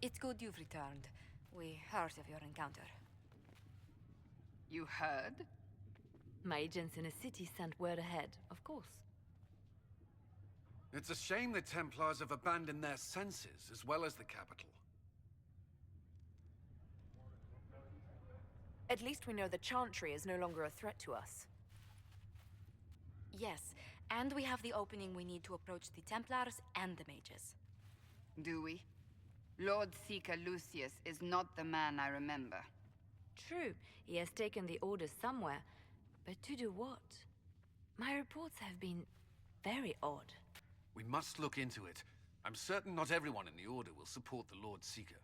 It's good you've returned. We heard of your encounter. You heard? My agents in a city sent word ahead, of course. It's a shame the Templars have abandoned their senses, as well as the capital. At least we know the Chantry is no longer a threat to us. Yes, and we have the opening we need to approach the Templars and the mages. Do we? Lord Seeker Lucius is not the man I remember. True, he has taken the orders somewhere, but to do what? My reports have been very odd. We must look into it. I'm certain not everyone in the Order will support the Lord Seeker.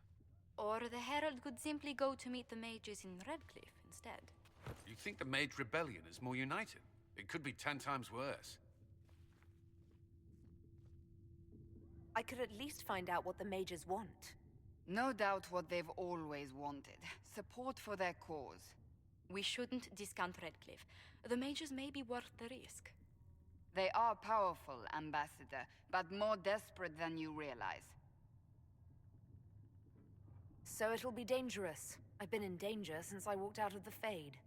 Or the Herald could simply go to meet the mages in Redcliffe instead. You think the Mage Rebellion is more united? It could be 10 times worse. I could at least find out what the mages want. No doubt what they've always wanted. Support for their cause. We shouldn't discount Redcliffe. The mages may be worth the risk. They are powerful, Ambassador, but more desperate than you realize. So it'll be dangerous. I've been in danger since I walked out of the Fade.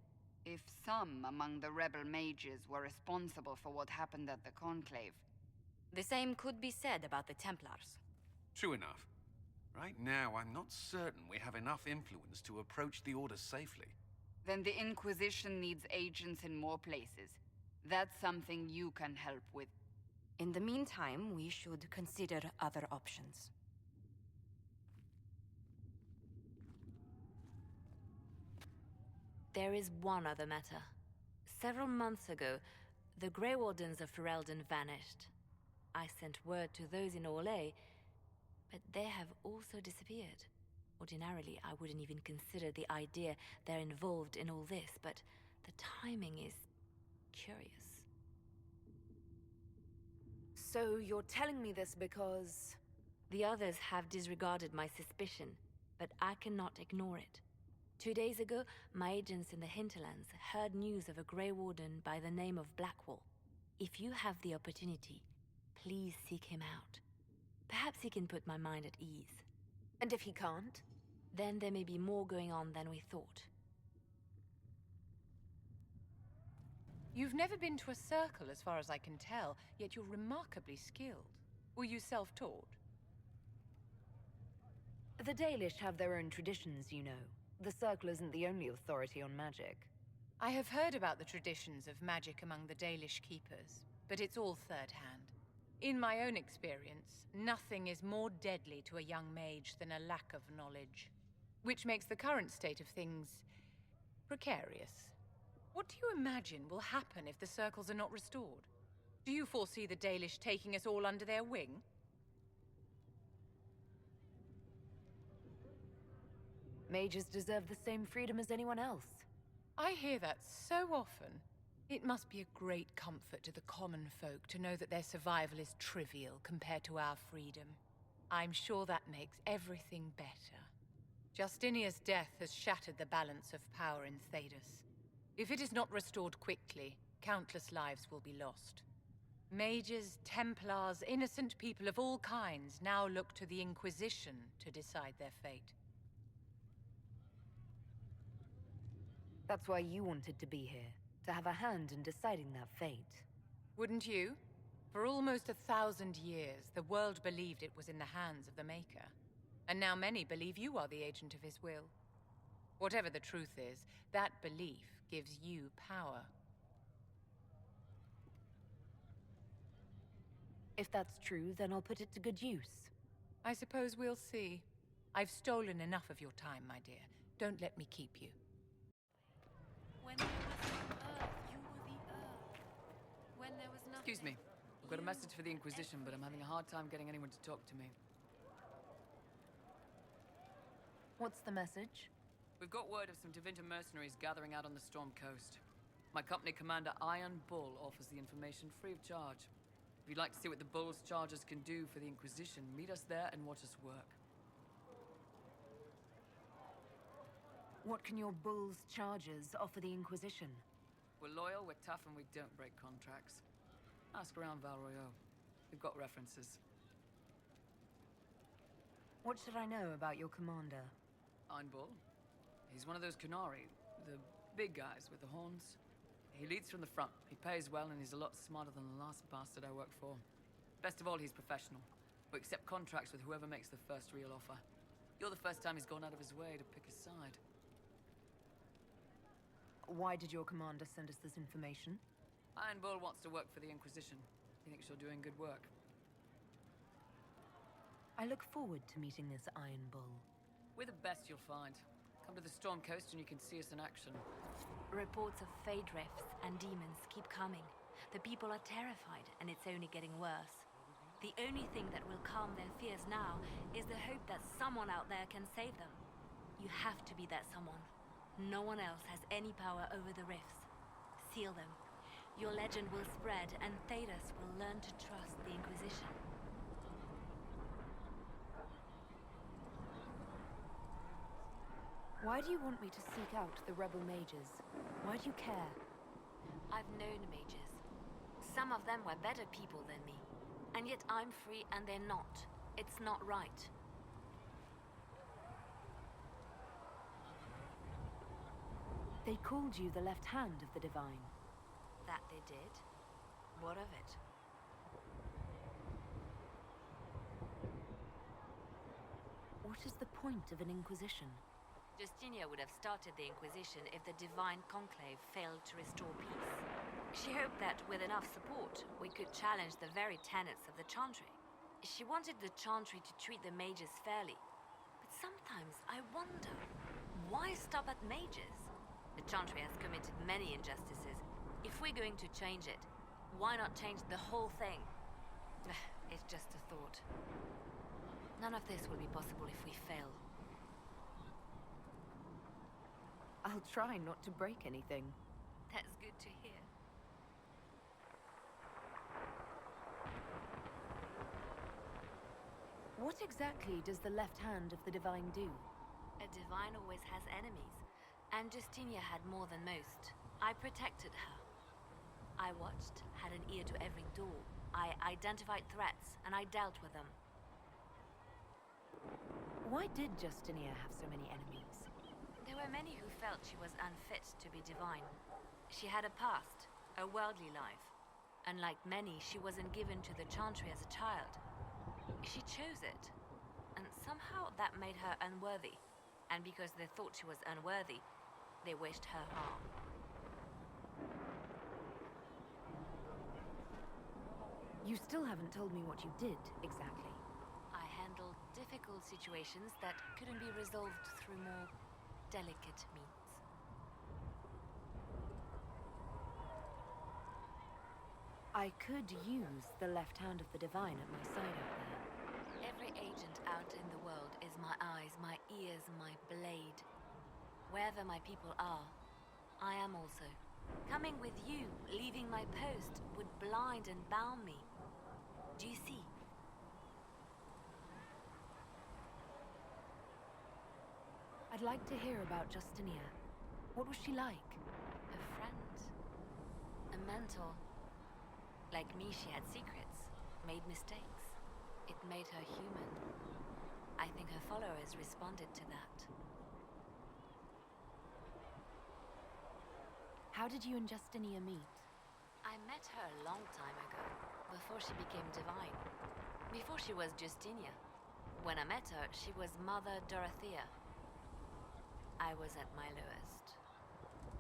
If some among the rebel mages were responsible for what happened at the Conclave... The same could be said about the Templars. True enough. Right now, I'm not certain we have enough influence to approach the Order safely. Then the Inquisition needs agents in more places. That's something you can help with. In the meantime, we should consider other options. There is one other matter. Several months ago, the Grey Wardens of Ferelden vanished. I sent word to those in Orlais, but they have also disappeared. Ordinarily, I wouldn't even consider the idea they're involved in all this, but the timing is curious. So you're telling me this because... The others have disregarded my suspicion, but I cannot ignore it. 2 days ago, my agents in the hinterlands heard news of a Grey Warden by the name of Blackwall. If you have the opportunity, please seek him out. Perhaps he can put my mind at ease. And if he can't? Then there may be more going on than we thought. You've never been to a circle, as far as I can tell, yet you're remarkably skilled. Were you self-taught? The Dalish have their own traditions, you know. The Circle isn't the only authority on magic. I have heard about the traditions of magic among the Dalish keepers, but it's all third-hand. In my own experience, nothing is more deadly to a young mage than a lack of knowledge. Which makes the current state of things precarious. What do you imagine will happen if the circles are not restored? Do you foresee the Dalish taking us all under their wing? Mages deserve the same freedom as anyone else. I hear that so often. It must be a great comfort to the common folk to know that their survival is trivial compared to our freedom. I'm sure that makes everything better. Justinia's death has shattered the balance of power in Thedas. If it is not restored quickly, countless lives will be lost. Mages, Templars, innocent people of all kinds now look to the Inquisition to decide their fate. That's why you wanted to be here. To have a hand in deciding that fate. Wouldn't you? For almost 1,000 years, the world believed it was in the hands of the Maker. And now many believe you are the agent of his will. Whatever the truth is, that belief gives you power. If that's true, then I'll put it to good use. I suppose we'll see. I've stolen enough of your time, my dear. Don't let me keep you. When there was no Earth, you were the Earth. When there was nothing... Excuse me. I've got a message for the Inquisition, but I'm having a hard time getting anyone to talk to me. What's the message? We've got word of some Tevinter mercenaries gathering out on the Storm Coast. My company commander, Iron Bull, offers the information free of charge. If you'd like to see what the Bull's charges can do for the Inquisition, meet us there and watch us work. What can your bull's charges offer the Inquisition? We're loyal, we're tough, and we don't break contracts. Ask around Val Royeaux. We've got references. What should I know about your commander? Iron Bull. He's one of those Kunari, the big guys with the horns. He leads from the front. He pays well, and he's a lot smarter than the last bastard I worked for. Best of all, he's professional. We accept contracts with whoever makes the first real offer. You're the first time he's gone out of his way to pick his side. Why did your commander send us this information? Iron Bull wants to work for the Inquisition. He thinks you're doing good work. I look forward to meeting this Iron Bull. We're the best you'll find. Come to the Storm Coast and you can see us in action. Reports of fade rifts and demons keep coming. The people are terrified, and it's only getting worse. The only thing that will calm their fears now is the hope that someone out there can save them. You have to be that someone. No one else has any power over the rifts. Seal them. Your legend will spread, and Thedas will learn to trust the Inquisition. Why do you want me to seek out the rebel mages? Why do you care? I've known mages. Some of them were better people than me. And yet I'm free and they're not. It's not right. They called you the left hand of the Divine. That they did? What of it? What is the point of an Inquisition? Justinia would have started the Inquisition if the Divine Conclave failed to restore peace. She hoped that with enough support, we could challenge the very tenets of the Chantry. She wanted the Chantry to treat the mages fairly. But sometimes I wonder, why stop at mages? The Chantry has committed many injustices. If we're going to change it, why not change the whole thing? It's just a thought. None of this will be possible if we fail. I'll try not to break anything. That's good to hear. What exactly does the left hand of the Divine do? A Divine always has enemies, and Justinia had more than most. I protected her. I watched, had an ear to every door. I identified threats, and I dealt with them. Why did Justinia have so many enemies? There were many who felt she was unfit to be divine. She had a past, a worldly life. Unlike many, she wasn't given to the Chantry as a child. She chose it, and somehow that made her unworthy. And because they thought she was unworthy, they wished her harm. You still haven't told me what you did, exactly. I handled difficult situations that couldn't be resolved through more delicate means. I could use the left hand of the Divine at my side out there. Every agent out in the world is my eyes, my ears, my blade. Wherever my people are, I am also. Coming with you, leaving my post, would blind and bound me. Do you see? I'd like to hear about Justinia. What was she like? A friend. A mentor. Like me, she had secrets, made mistakes. It made her human. I think her followers responded to that. How did you and Justinia meet? I met her a long time ago, before she became divine. Before she was Justinia. When I met her, she was Mother Dorothea. I was at my lowest.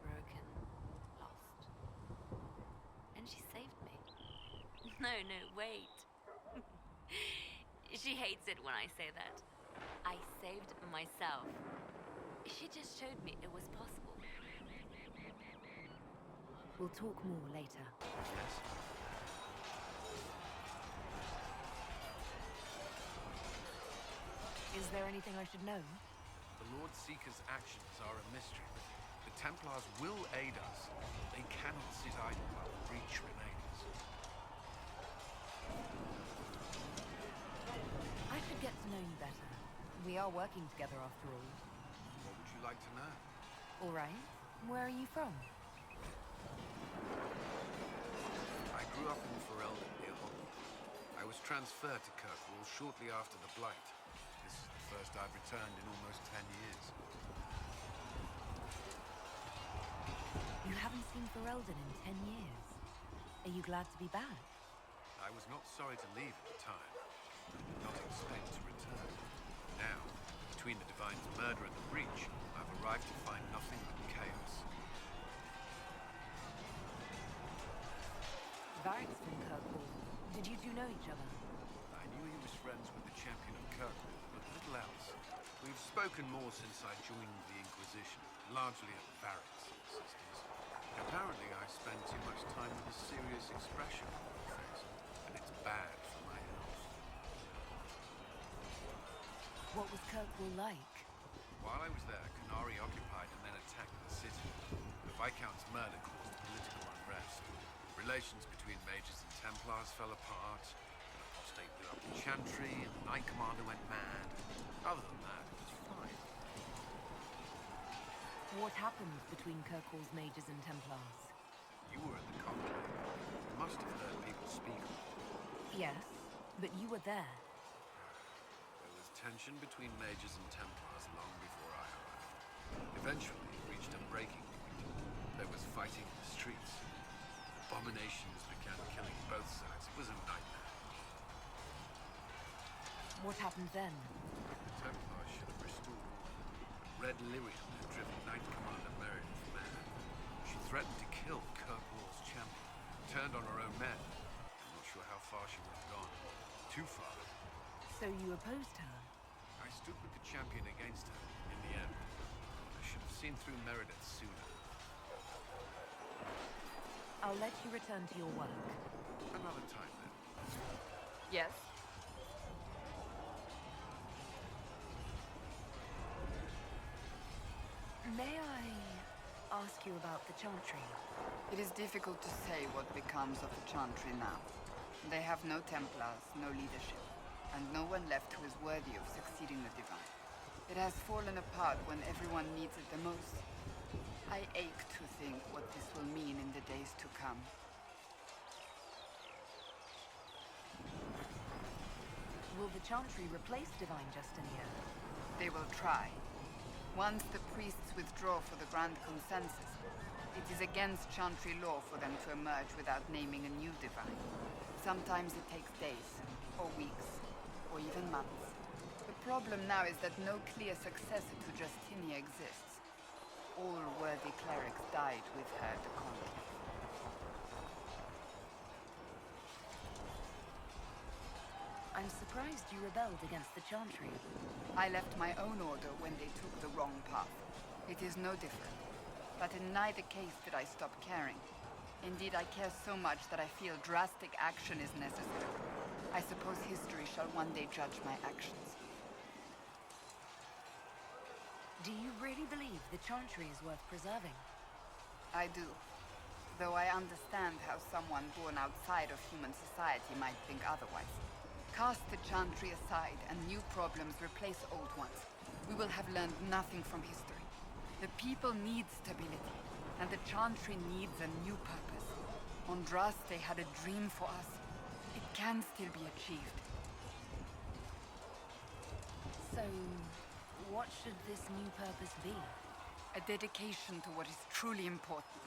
Broken. Lost. And she saved me. No, wait. She hates it when I say that. I saved myself. She just showed me it was possible. We'll talk more later. Yes. Is there anything I should know? The Lord Seeker's actions are a mystery. The Templars will aid us. They cannot sit idle while the breach remains. I should get to know you better. We are working together after all. What would you like to know? All right. Where are you from? I grew up in Ferelden near Holland. I was transferred to Kirkwall shortly after the Blight. This first I've returned in almost 10 years. You haven't seen Ferelden in 10 years. Are you glad to be back? I was not sorry to leave at the time. I did not expect to return. Now, between the Divine's murder and the breach, I've arrived to find nothing but chaos. Varric's from Kirkwall. Did you two know each other? I knew he was friends with the champion of Kirkwall, but little else. We've spoken more since I joined the Inquisition, largely at Varric's insistence. Apparently, I spend too much time with a serious expression on my face, and it's bad for my health. What was Kirkwall like? While I was there, Canary occupied and then attacked the city. The Viscount's murder caused political unrest. Relations between mages and Templars fell apart. An apostate blew up the Chantry, and the Knight Commander went mad. Other than that, it was fine. What happened between Kirkwall's mages and Templars? You were at the conclave. You must have heard people speak of it. Yes, but you were there. There was tension between mages and Templars long before I arrived. Eventually, it reached a breaking point. There was fighting in the streets. Abominations began killing both sides. It was a nightmare. What happened then? The Templars should have restored order. Red Lyrian had driven Knight Commander Meredith mad. She threatened to kill Kirkwall's champion. Turned on her own men. I'm not sure how far she would have gone. Too far. So you opposed her? I stood with the champion against her, in the end. I should have seen through Meredith sooner. I'll let you return to your work. Another time, then. Yes? May I ask you about the Chantry? It is difficult to say what becomes of the Chantry now. They have no Templars, no leadership, and no one left who is worthy of succeeding the Divine. It has fallen apart when everyone needs it the most. I ache to think what this will mean in the days to come. Will the Chantry replace Divine Justinia? They will try. Once the priests withdraw for the Grand Consensus, it is against Chantry law for them to emerge without naming a new Divine. Sometimes it takes days, or weeks, or even months. The problem now is that no clear successor to Justinia exists. All worthy clerics died with her at the conclave. I'm surprised you rebelled against the Chantry. I left my own order when they took the wrong path. It is no different. But in neither case did I stop caring. Indeed, I care so much that I feel drastic action is necessary. I suppose history shall one day judge my actions. Do you really believe the Chantry is worth preserving? I do. Though I understand how someone born outside of human society might think otherwise. Cast the Chantry aside and new problems replace old ones. We will have learned nothing from history. The people need stability, and the Chantry needs a new purpose. Andraste had a dream for us. It can still be achieved. So, what should this new purpose be? A dedication to what is truly important.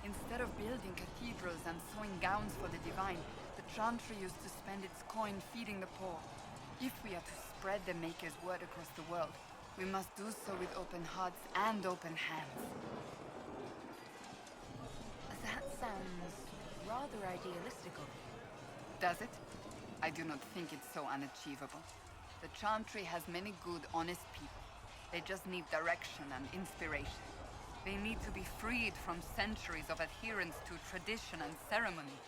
Instead of building cathedrals and sewing gowns for the Divine, the Chantry used to spend its coin feeding the poor. If we are to spread the Maker's word across the world, we must do so with open hearts and open hands. That sounds rather idealistic of you. Does it? I do not think it's so unachievable. The Chantry has many good, honest people. They just need direction and inspiration. They need to be freed from centuries of adherence to tradition and ceremony.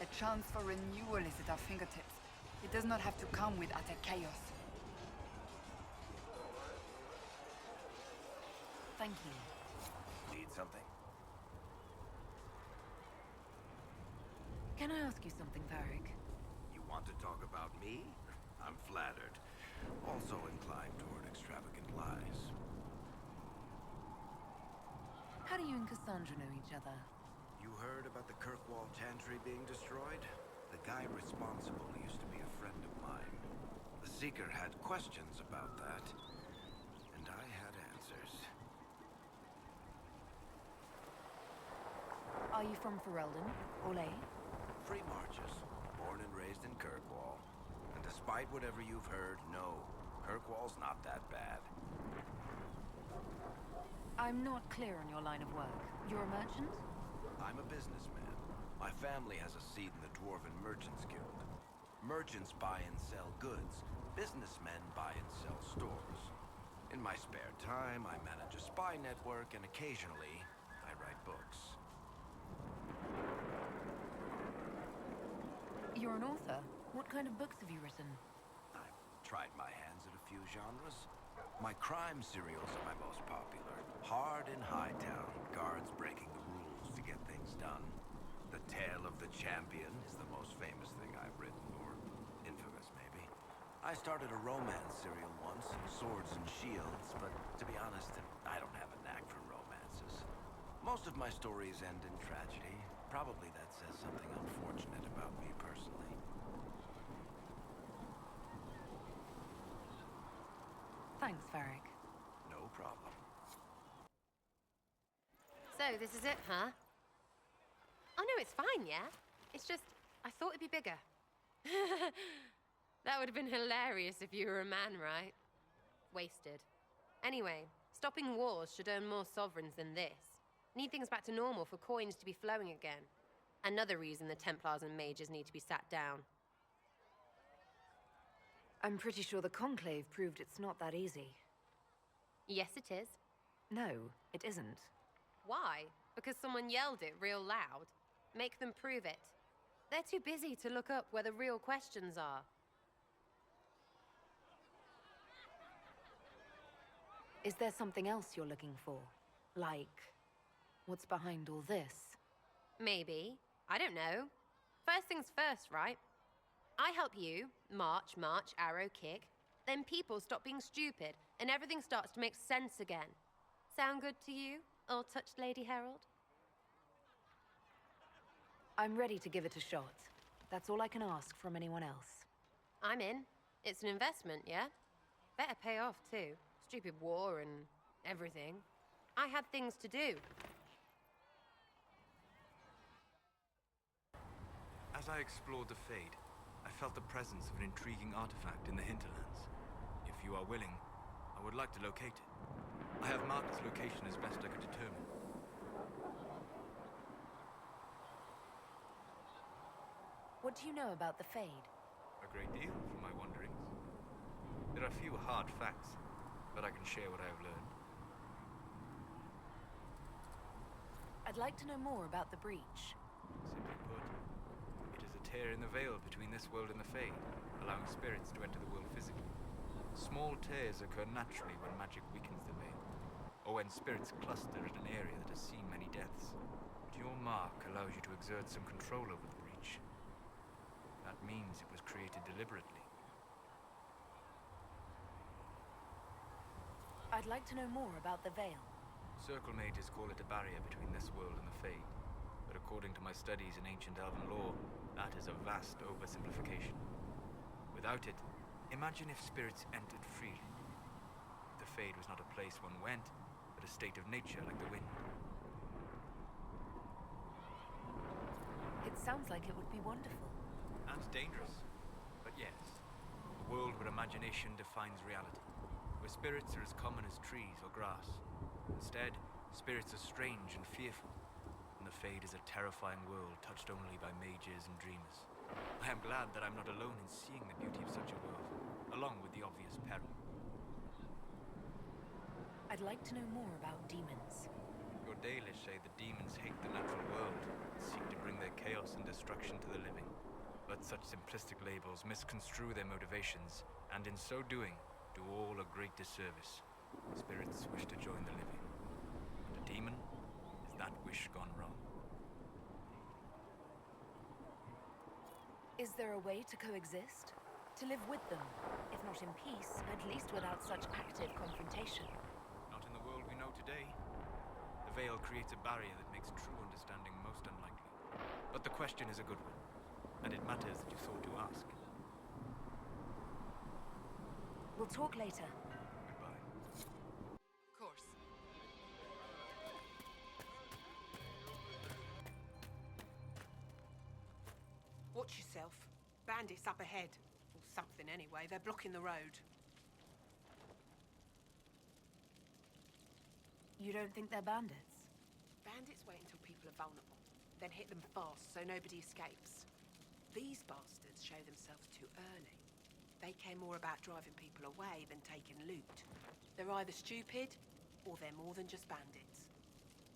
A chance for renewal is at our fingertips. It does not have to come with utter chaos. Thank you. Need something? Can I ask you something, Varric? You want to talk about me? I'm flattered. Also inclined toward extravagant lies. How do you and Cassandra know each other? You heard about the Kirkwall Chantry being destroyed? The guy responsible used to be a friend of mine. The Seeker had questions about that, and I had answers. Are you from Ferelden, Orlais? Free Marches, born and raised in Kirkwall. And despite whatever you've heard, no, Kirkwall's not that bad. I'm not clear on your line of work. You're a merchant? I'm a businessman. My family has a seat in the Dwarven Merchants Guild. Merchants buy and sell goods. Businessmen buy and sell stores. In my spare time, I manage a spy network, and occasionally, I write books. You're an author. What kind of books have you written? I've tried my hands at a few genres. My crime serials are my most popular. Hard in Hightown, guards breaking the rules to get things done. The Tale of the Champion is the most famous thing I've written, or infamous maybe. I started a romance serial once, Swords and Shields, but to be honest, I don't have a knack for romances. Most of my stories end in tragedy. Probably that says something unfortunate about me personally. Thanks, Varric. No problem. So, this is it, huh? Oh no, it's fine, yeah? It's just, I thought it'd be bigger. That would have been hilarious if you were a man, right? Wasted. Anyway, stopping wars should earn more sovereigns than this. Need things back to normal for coins to be flowing again. Another reason the Templars and mages need to be sat down. I'm pretty sure the Conclave proved it's not that easy. Yes, it is. No, it isn't. Why? Because someone yelled it real loud? Make them prove it. They're too busy to look up where the real questions are. Is there something else you're looking for? Like, what's behind all this? Maybe. I don't know. First things first, right? I help you, march, arrow, kick. Then people stop being stupid, and everything starts to make sense again. Sound good to you, old-touched Lady Herald? I'm ready to give it a shot. That's all I can ask from anyone else. I'm in. It's an investment, yeah? Better pay off, too. Stupid war and everything. I had things to do. As I explored the Fade, I felt the presence of an intriguing artifact in the hinterlands. If you are willing, I would like to locate it. I have marked its location as best I could determine. What do you know about the Fade? A great deal from my wanderings. There are few hard facts, but I can share what I have learned. I'd like to know more about the breach. Simply put, it is a tear in the veil between this world and the Fade, allowing spirits to enter the world physically. Small tears occur naturally when magic weakens the veil, or when spirits cluster at an area that has seen many deaths. But your mark allows you to exert some control over the breach. That means it was created deliberately. I'd like to know more about the veil. Circle mages call it a barrier between this world and the Fade, but according to my studies in ancient elven lore, that is a vast oversimplification. Without it, imagine if spirits entered freely. The Fade was not a place one went, but a state of nature like the wind. It sounds like it would be wonderful. And dangerous. But yes, a world where imagination defines reality, where spirits are as common as trees or grass. Instead, spirits are strange and fearful, and the Fade is a terrifying world touched only by mages and dreamers. I am glad that I'm not alone in seeing the beauty of such a world, along with the obvious peril. I'd like to know more about demons. Your Dalish say the demons hate the natural world and seek to bring their chaos and destruction to the living. But such simplistic labels misconstrue their motivations, and in so doing, do all a great disservice. Spirits wish to join the living. And a demon is that wish gone wrong. Is there a way to coexist? To live with them? If not in peace, at least without such active confrontation. Not in the world we know today. The veil creates a barrier that makes true understanding most unlikely. But the question is a good one, and it matters that you thought to ask. talk later. Goodbye. Of course. Watch yourself. Bandits up ahead. Or something anyway. They're blocking the road. You don't think they're bandits? Bandits wait until people are vulnerable, then hit them fast so nobody escapes. These bastards show themselves too early. They care more about driving people away than taking loot. They're either stupid, or they're more than just bandits.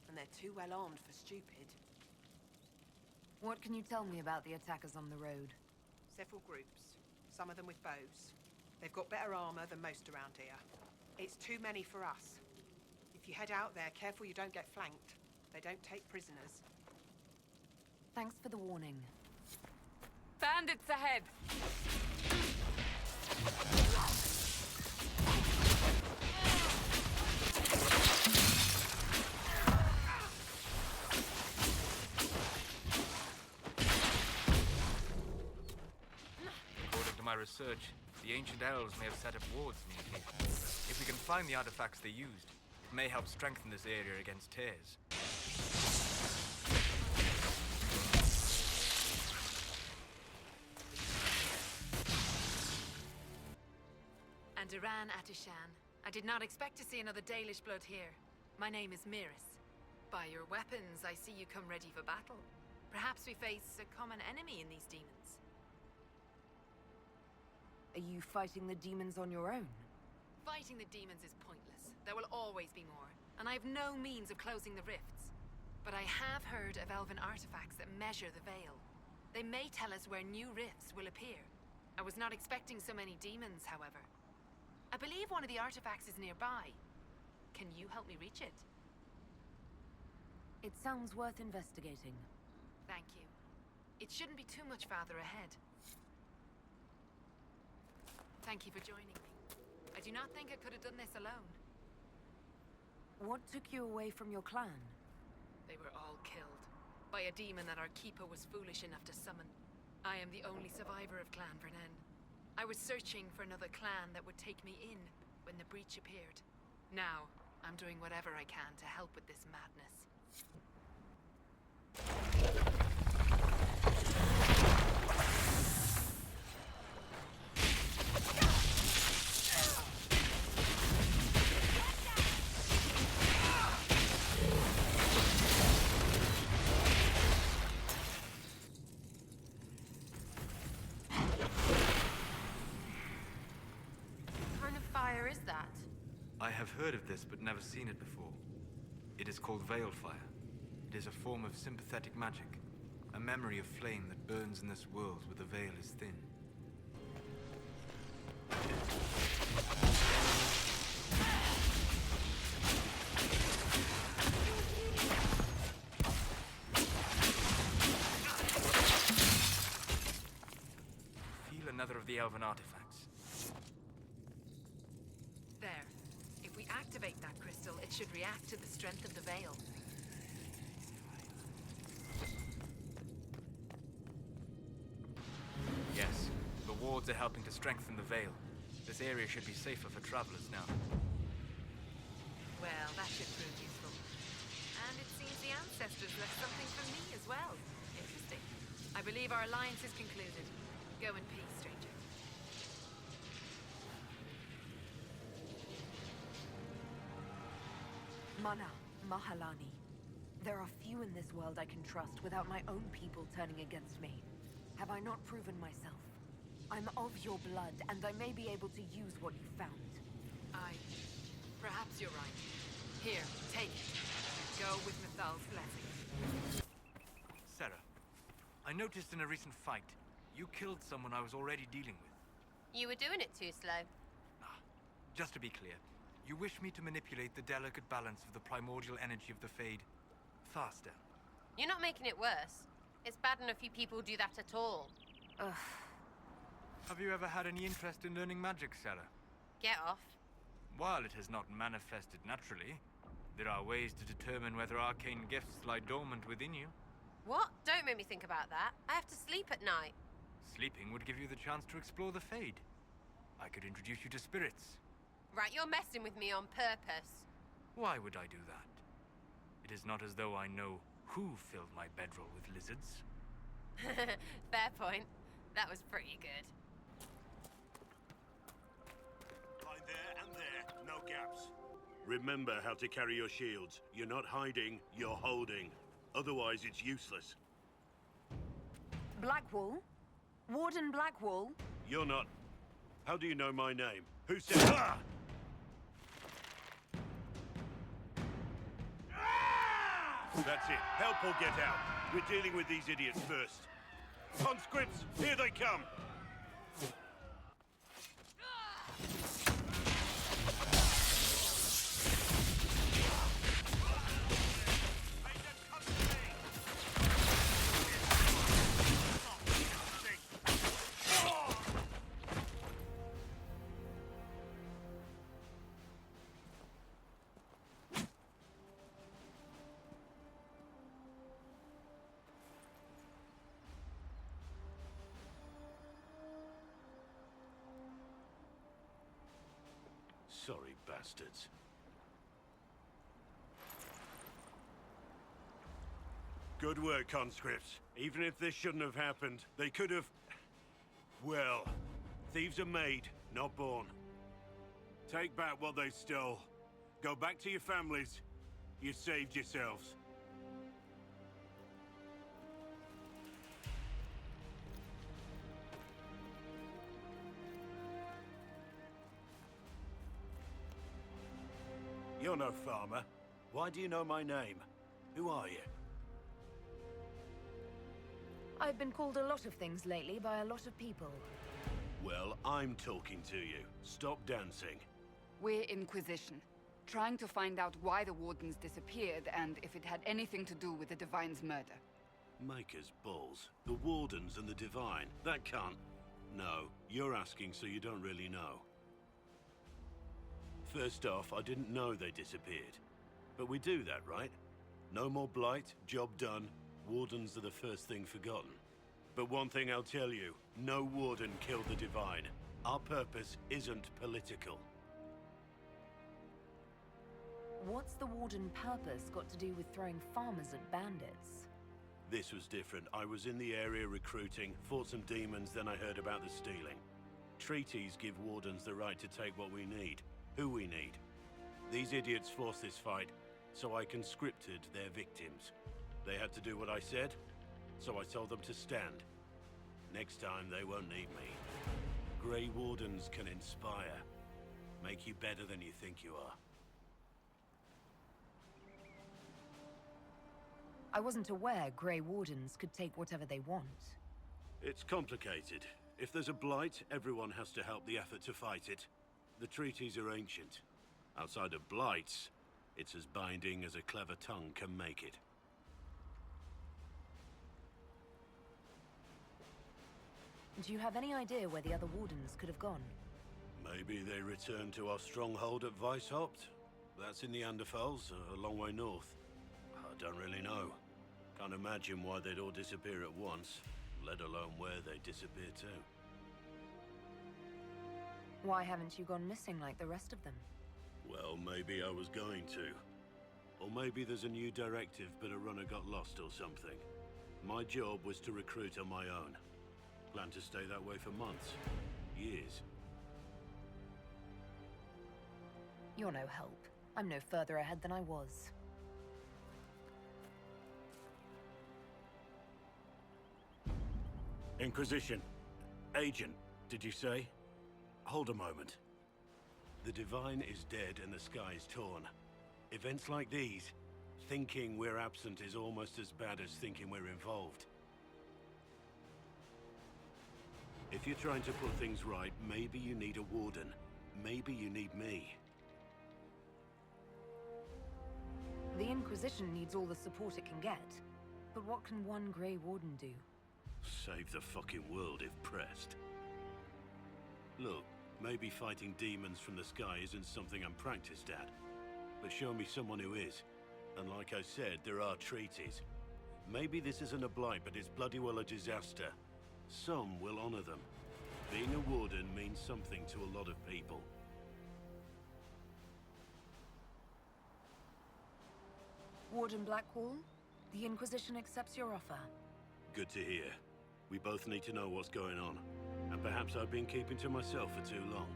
And they're too well armed for stupid. What can you tell me about the attackers on the road? Several groups, some of them with bows. They've got better armor than most around here. It's too many for us. If you head out there, careful you don't get flanked. They don't take prisoners. Thanks for the warning. Bandits ahead! According to my research, the ancient elves may have set up wards near here. If we can find the artifacts they used, it may help strengthen this area against tears. Duran Atishan. I did not expect to see another Dalish blood here. My name is Miris. By your weapons, I see you come ready for battle. Perhaps we face a common enemy in these demons. Are you fighting the demons on your own? Fighting the demons is pointless. There will always be more, and I have no means of closing the rifts. But I have heard of elven artifacts that measure the veil. They may tell us where new rifts will appear. I was not expecting so many demons, however. I believe one of the artifacts is nearby. Can you help me reach it? It sounds worth investigating. Thank you. It shouldn't be too much farther ahead. Thank you for joining me. I do not think I could have done this alone. What took you away from your clan? They were all killed by a demon that our keeper was foolish enough to summon. I am the only survivor of Clan Vernen. I was searching for another clan that would take me in when the breach appeared. Now, I'm doing whatever I can to help with this madness. I have heard of this, but never seen it before. It is called Veilfire. It is a form of sympathetic magic, a memory of flame that burns in this world where the veil is thin. Feel another of the elven artifacts. There. If we activate that crystal, it should react to the strength of the veil. Yes, the wards are helping to strengthen the veil. This area should be safer for travelers now. Well, that should prove useful. And it seems the ancestors left something for me as well. Interesting. I believe our alliance is concluded. Go in peace, stranger. Mana, Mahalani. There are few in this world I can trust without my own people turning against me. Have I not proven myself? I'm of your blood, and I may be able to use what you found. Perhaps you're right. Here, take it. Go with Mithal's blessing. Sarah, I noticed in a recent fight, you killed someone I was already dealing with. You were doing it too slow. Just to be clear, you wish me to manipulate the delicate balance of the primordial energy of the Fade faster. You're not making it worse. It's bad enough you people do that at all. Ugh. Have you ever had any interest in learning magic, Sarah? Get off. While it has not manifested naturally, there are ways to determine whether arcane gifts lie dormant within you. What? Don't make me think about that. I have to sleep at night. Sleeping would give you the chance to explore the Fade. I could introduce you to spirits. Right, you're messing with me on purpose. Why would I do that? It is not as though I know who filled my bedroll with lizards. Fair point. That was pretty good. Line there and there, no gaps. Remember how to carry your shields. You're not hiding, you're holding. Otherwise, it's useless. Blackwall? Warden Blackwall? You're not... How do you know my name? Who said... Ah! That's it. Help or get out. We're dealing with these idiots first. Conscripts, here they come! Sorry, bastards. Good work, conscripts. Even if this shouldn't have happened, they could have... Well, thieves are made, not born. Take back what they stole. Go back to your families. You saved yourselves. You're no farmer. Why do you know my name? Who are you? I've been called a lot of things lately by a lot of people. Well, I'm talking to you. Stop dancing. We're Inquisition, trying to find out why the Wardens disappeared and if it had anything to do with the Divine's murder. Maker's balls. The Wardens and the Divine. That can't... No, you're asking so you don't really know. First off, I didn't know they disappeared. But we do that, right? No more blight, job done. Wardens are the first thing forgotten. But one thing I'll tell you, no Warden killed the Divine. Our purpose isn't political. What's the Warden purpose got to do with throwing farmers at bandits? This was different. I was in the area recruiting, fought some demons, then I heard about the stealing. Treaties give Wardens the right to take what we need. Who we need. These idiots forced this fight, so I conscripted their victims. They had to do what I said, so I told them to stand. Next time, they won't need me. Grey Wardens can inspire. Make you better than you think you are. I wasn't aware Grey Wardens could take whatever they want. It's complicated. If there's a blight, everyone has to help the effort to fight it. The treaties are ancient. Outside of blights, it's as binding as a clever tongue can make it. Do you have any idea where the other Wardens could have gone? Maybe they returned to our stronghold at Weishaupt. That's in the Anderfels, a long way north. I don't really know. Can't imagine why they'd all disappear at once, let alone where they'd disappear to. Why haven't you gone missing like the rest of them? Well, maybe I was going to. Or maybe there's a new directive, but a runner got lost or something. My job was to recruit on my own. Plan to stay that way for months. Years. You're no help. I'm no further ahead than I was. Inquisition. Agent, did you say? Hold a moment. The Divine is dead and the sky is torn. Events like these, thinking we're absent is almost as bad as thinking we're involved. If you're trying to put things right, maybe you need a Warden. Maybe you need me. The Inquisition needs all the support it can get. But what can one Grey Warden do? Save the fucking world if pressed. Look, maybe fighting demons from the sky isn't something I'm practiced at. But show me someone who is. And like I said, there are treaties. Maybe this isn't a blight, but it's bloody well a disaster. Some will honor them. Being a warden means something to a lot of people. Warden Blackwall, the Inquisition accepts your offer. Good to hear. We both need to know what's going on. And perhaps I've been keeping to myself for too long.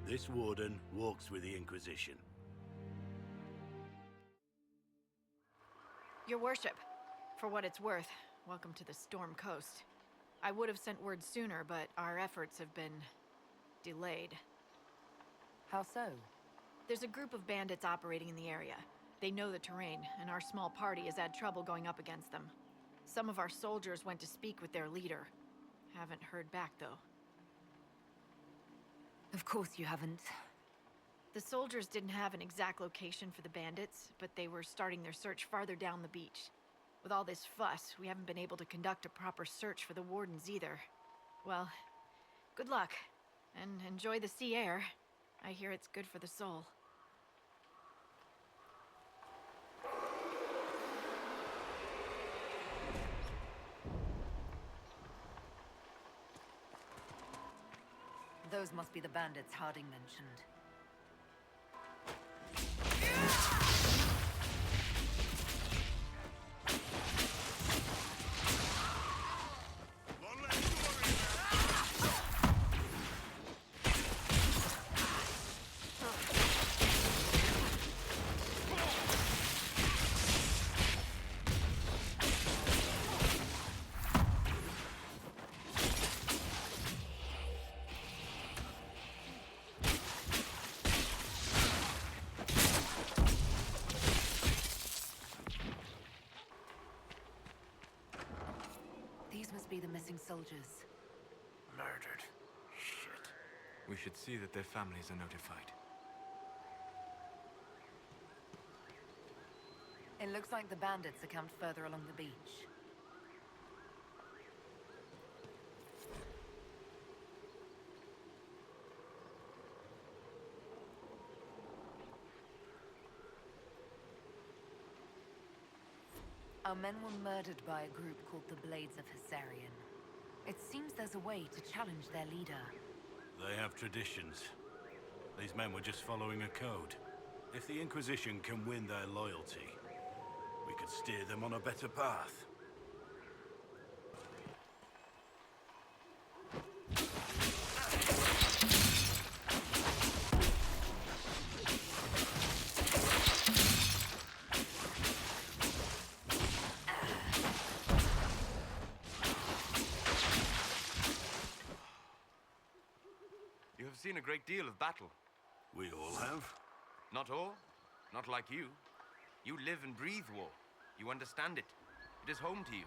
This warden walks with the Inquisition. Your worship, for what it's worth, welcome to the Storm Coast. I would have sent word sooner, but our efforts have been delayed. How so? There's a group of bandits operating in the area. They know the terrain, and our small party has had trouble going up against them. Some of our soldiers went to speak with their leader. Haven't heard back, though. Of course you haven't. The soldiers didn't have an exact location for the bandits, but they were starting their search farther down the beach. With all this fuss, we haven't been able to conduct a proper search for the wardens either. Well, good luck, and enjoy the sea air. I hear it's good for the soul. Those must be the bandits Harding mentioned. These must be the missing soldiers. Murdered. Shit. We should see that their families are notified. It looks like the bandits are camped further along the beach. Our men were murdered by a group called the Blades of Hessarian. It seems there's a way to challenge their leader. They have traditions. These men were just following a code. If the Inquisition can win their loyalty, we could steer them on a better path. You have seen a great deal of battle. We all have. Not all. Not like you. You live and breathe war. You understand it. It is home to you.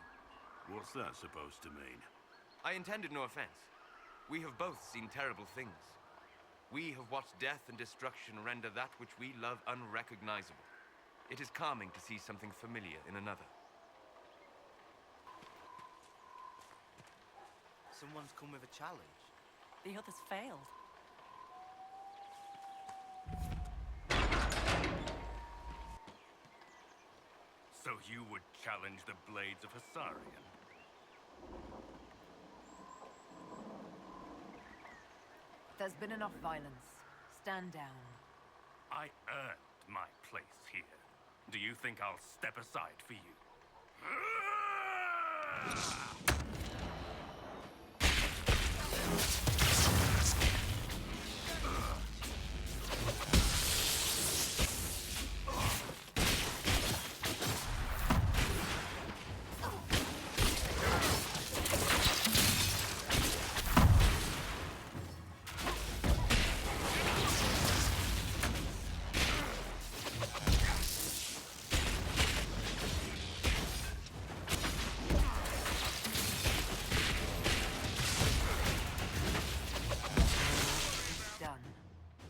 What's that supposed to mean? I intended no offense. We have both seen terrible things. We have watched death and destruction render that which we love unrecognizable. It is calming to see something familiar in another. Someone's come with a challenge. The others failed. So you would challenge the Blades of Hessarian? There's been enough violence. Stand down. I earned my place here. Do you think I'll step aside for you?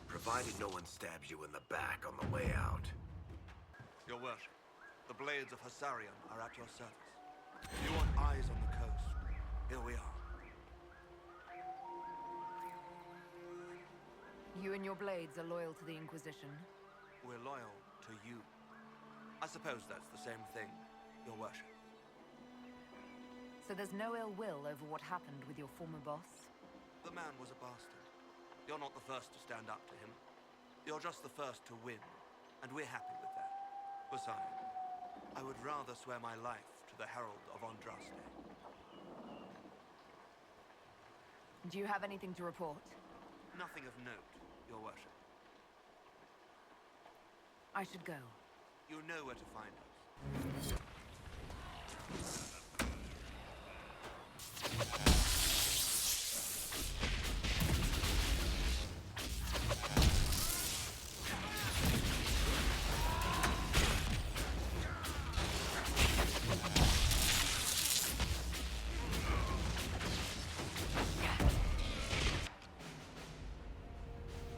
Provided no one stabs you in the back on the way out. Your worship, the Blades of Hessarian are at your service. You want eyes on the coast. Here we are. You and your blades are loyal to the Inquisition? We're loyal to you. I suppose that's the same thing, your worship. So there's no ill will over what happened with your former boss? The man was a bastard. You're not the first to stand up to him. You're just the first to win, and we're happy with that. Besides, I would rather swear my life to the Herald of Andraste. Do you have anything to report? Nothing of note, Your Worship. I should go. You know where to find us.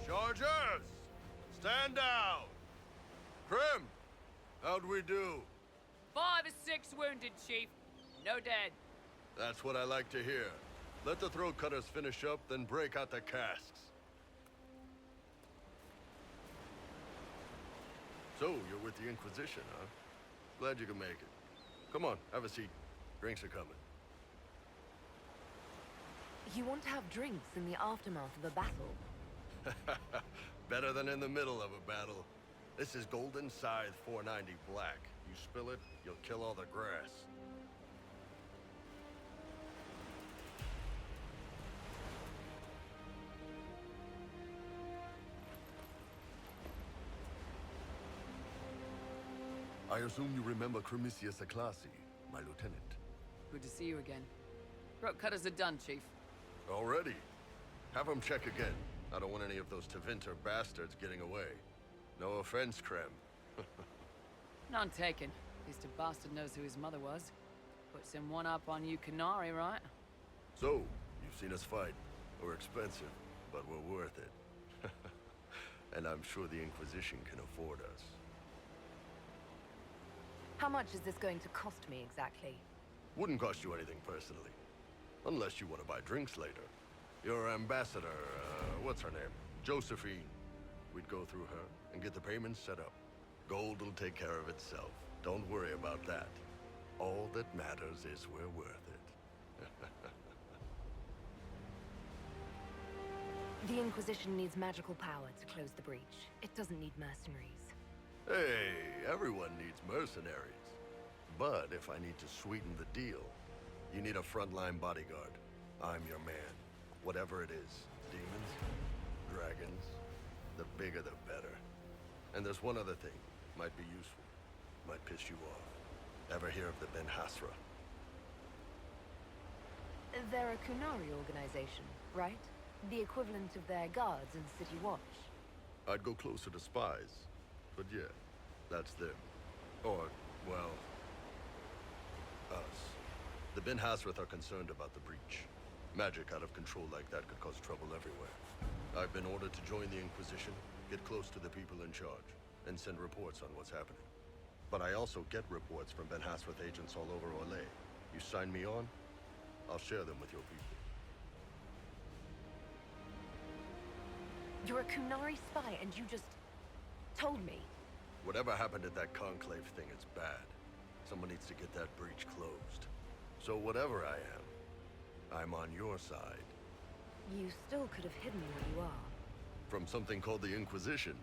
Chargers! Stand down! Krim! How'd we do? 5 or 6 wounded, Chief. No dead. That's what I like to hear. Let the throat cutters finish up, then break out the casks. So, you're with the Inquisition, huh? Glad you could make it. Come on, have a seat. Drinks are coming. You want to have drinks in the aftermath of a battle? Better than in the middle of a battle. This is Golden Scythe 490 Black. You spill it, you'll kill all the grass. I assume you remember Cremisius Aclassi, my lieutenant. Good to see you again. Throat cutters are done, Chief. Already? Have them check again. I don't want any of those Tevinter bastards getting away. No offense, Krem. None taken. At least a bastard knows who his mother was. Puts him one up on you Canary, right? So, you've seen us fight. We're expensive, but we're worth it. And I'm sure the Inquisition can afford us. How much is this going to cost me exactly? Wouldn't cost you anything personally. Unless you want to buy drinks later. Your ambassador, what's her name? Josephine. We'd go through her and get the payments set up. Gold will take care of itself. Don't worry about that. All that matters is we're worth it. The Inquisition needs magical power to close the breach. It doesn't need mercenaries. Hey, everyone needs mercenaries. But if I need to sweeten the deal, you need a frontline bodyguard. I'm your man. Whatever it is. Demons, dragons, the bigger the better. And there's one other thing. Might be useful. Might piss you off. Ever hear of the Ben Hasra? They're a Kunari organization, right? The equivalent of their guards in City Watch. I'd go closer to spies. But yeah, that's them. Or, well, us. The Ben Hasrath are concerned about the breach. Magic out of control like that could cause trouble everywhere. I've been ordered to join the Inquisition, get close to the people in charge, and send reports on what's happening. But I also get reports from Ben Hasrath agents all over Orlais. You sign me on, I'll share them with your people. You're a Kunari spy and you just told me. Whatever happened at that conclave thing is bad. Someone needs to get that breach closed. So whatever I am, I'm on your side. You still could have hidden where you are. From something called the Inquisition.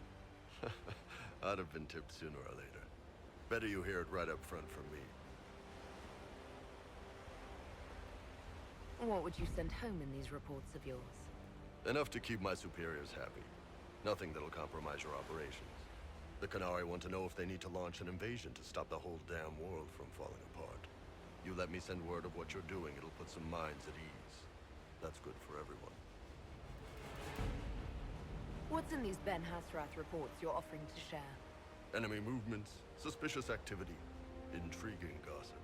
I'd have been tipped sooner or later. Better you hear it right up front from me. What would you send home in these reports of yours? Enough to keep my superiors happy. Nothing that'll compromise your operations. The Canari want to know if they need to launch an invasion to stop the whole damn world from falling apart. You let me send word of what you're doing, it'll put some minds at ease. That's good for everyone. What's in these Ben Hasrath reports you're offering to share? Enemy movements, suspicious activity, intriguing gossip.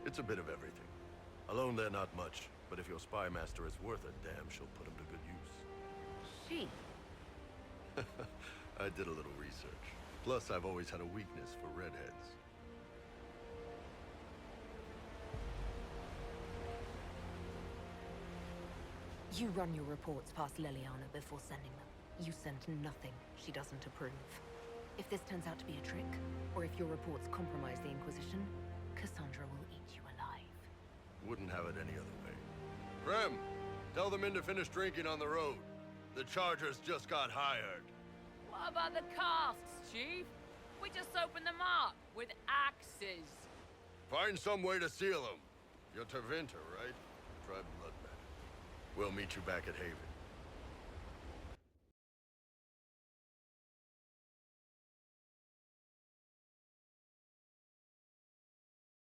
It's a bit of everything. Alone they're not much, but if your spy master is worth a damn, she'll put him to good use. She? I did a little research. Plus, I've always had a weakness for redheads. You run your reports past Leliana before sending them. You send nothing she doesn't approve. If this turns out to be a trick, or if your reports compromise the Inquisition, Cassandra will eat you alive. Wouldn't have it any other way. Rem, Tell the men to finish drinking on the road. The Chargers just got hired. What about the casks, Chief? We just opened them up with axes. Find some way to seal them. You're Tevinter, right? Try blood matter. We'll meet you back at Haven.